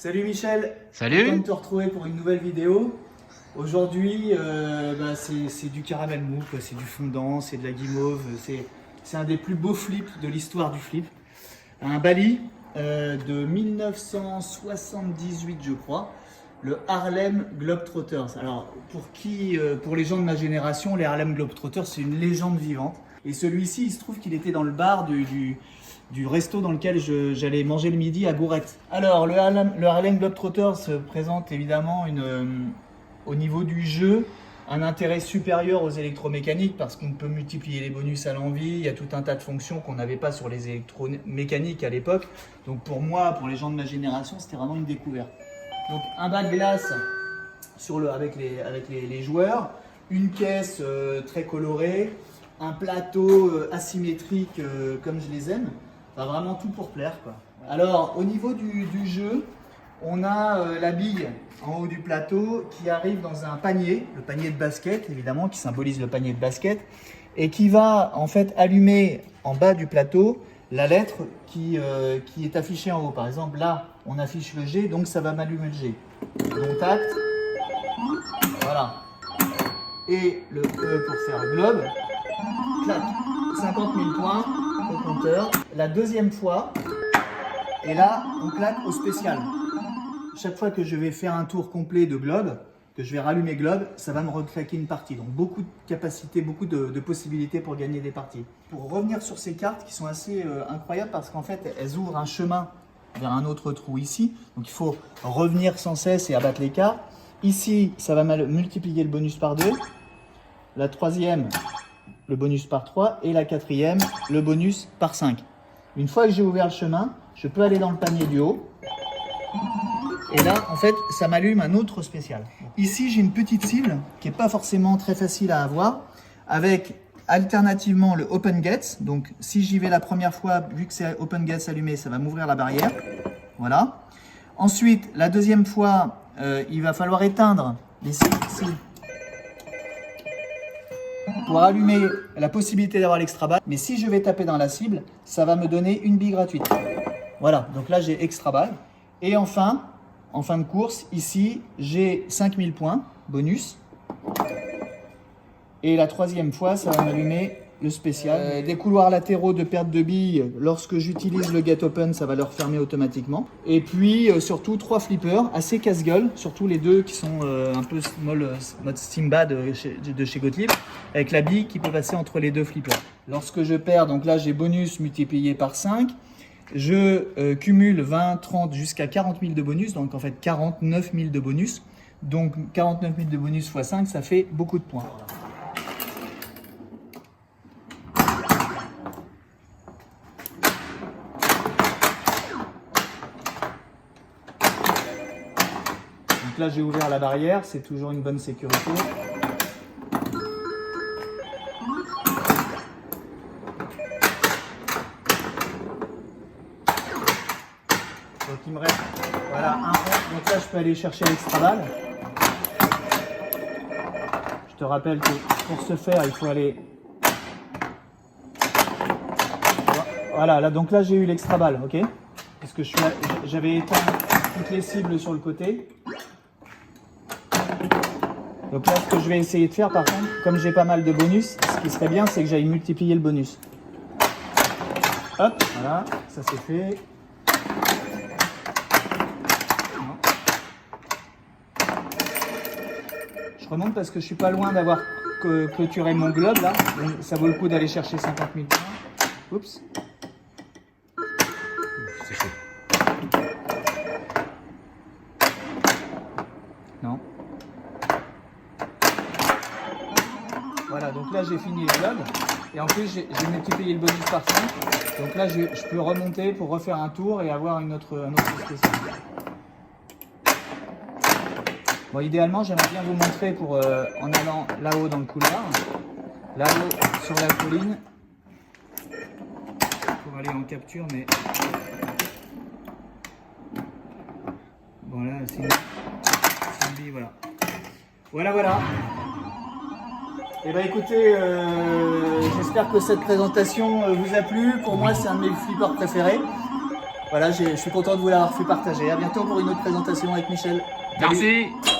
Salut Michel. Salut. Content de te retrouver pour une nouvelle vidéo. Aujourd'hui, c'est du caramel mou, c'est du fondant, c'est de la guimauve. C'est un des plus beaux flips de l'histoire du flip. Un Bali de 1978, je crois. Le Harlem Globetrotters. Alors, pour les gens de ma génération, les Harlem Globetrotters, c'est une légende vivante. Et celui-ci, il se trouve qu'il était dans le bar du resto dans lequel j'allais manger le midi à Gourette. Alors, le Harlem Globetrotters se présente évidemment au niveau du jeu un intérêt supérieur aux électromécaniques parce qu'on peut multiplier les bonus à l'envi. Il y a tout un tas de fonctions qu'on n'avait pas sur les électromécaniques à l'époque. Donc pour moi, pour les gens de ma génération, c'était vraiment une découverte. Donc un bas de glace avec les joueurs, une caisse très colorée, un plateau asymétrique comme je les aime. Enfin, vraiment tout pour plaire, quoi. Alors au niveau du jeu, on a la bille en haut du plateau qui arrive dans un panier, le panier de basket évidemment, qui symbolise le panier de basket, et qui va en fait allumer en bas du plateau la lettre qui est affichée en haut. Par exemple là, on affiche le G, donc ça va m'allumer le G. Contact, voilà. Et le E pour faire globe, clac, 50 000 points au compteur. La deuxième fois, et là on claque au spécial. Chaque fois que je vais faire un tour complet de globe, que je vais rallumer globe, ça va me reclaquer une partie. Donc beaucoup de capacités, beaucoup de possibilités pour gagner des parties. Pour revenir sur ces cartes qui sont assez incroyables parce qu'en fait elles ouvrent un chemin vers un autre trou ici. Donc il faut revenir sans cesse et abattre les cartes. Ici, ça va multiplier le bonus par 2. La troisième, le bonus par 3. Et la quatrième, le bonus par 5. Une fois que j'ai ouvert le chemin, je peux aller dans le panier du haut. Et là, en fait, ça m'allume un autre spécial. Ici, j'ai une petite cible qui n'est pas forcément très facile à avoir, avec alternativement le Open Gates. Donc, si j'y vais la première fois, vu que c'est Open Gates allumé, ça va m'ouvrir la barrière. Voilà. Ensuite, la deuxième fois, il va falloir éteindre les cibles ici pour allumer la possibilité d'avoir l'extra balle. Mais si je vais taper dans la cible, ça va me donner une bille gratuite. Voilà, donc là, j'ai extra balle. Et enfin, en fin de course, ici, j'ai 5000 points bonus. Et la troisième fois, ça va m'allumer le spécial. Des couloirs latéraux de perte de billes, lorsque j'utilise le Get Open, ça va leur fermer automatiquement. Et puis, surtout, 3 flippers assez casse-gueule, surtout les deux qui sont un peu mode Simba de chez Gottlieb, avec la bille qui peut passer entre les deux flippers. Lorsque je perds, donc là, j'ai bonus multiplié par 5. Je cumule 20, 30 jusqu'à 40 000 de bonus, donc en fait 49 000 de bonus. Donc 49 000 de bonus x 5, ça fait beaucoup de points. Donc là j'ai ouvert la barrière, c'est toujours une bonne sécurité. Donc il me reste voilà, un rond. Donc là je peux aller chercher l'extra balle. Je te rappelle que pour ce faire il faut aller. Voilà, là, donc là j'ai eu l'extra balle, ok? Parce que j'avais éteint toutes les cibles sur le côté. Donc là ce que je vais essayer de faire par contre, comme j'ai pas mal de bonus, ce qui serait bien c'est que j'aille multiplier le bonus. Hop, voilà, ça c'est fait. Je remonte parce que je suis pas loin d'avoir clôturé mon globe là. Donc ça vaut le coup d'aller chercher 50 000 points. Oups. Non. Voilà, donc là j'ai fini le globe. Et en plus j'ai multiplié le bonus par 5. Donc là je peux remonter pour refaire un tour et avoir un autre spécial. Bon, idéalement, j'aimerais bien vous montrer en allant là-haut dans le couloir, là-haut sur la colline, pour aller en capture, mais voilà, c'est une bille, voilà. Voilà. Et ben écoutez, j'espère que cette présentation vous a plu. Pour moi, c'est un de mes flippers préférés. Voilà, je suis content de vous l'avoir fait partager. À bientôt pour une autre présentation avec Michel. Salut. Merci.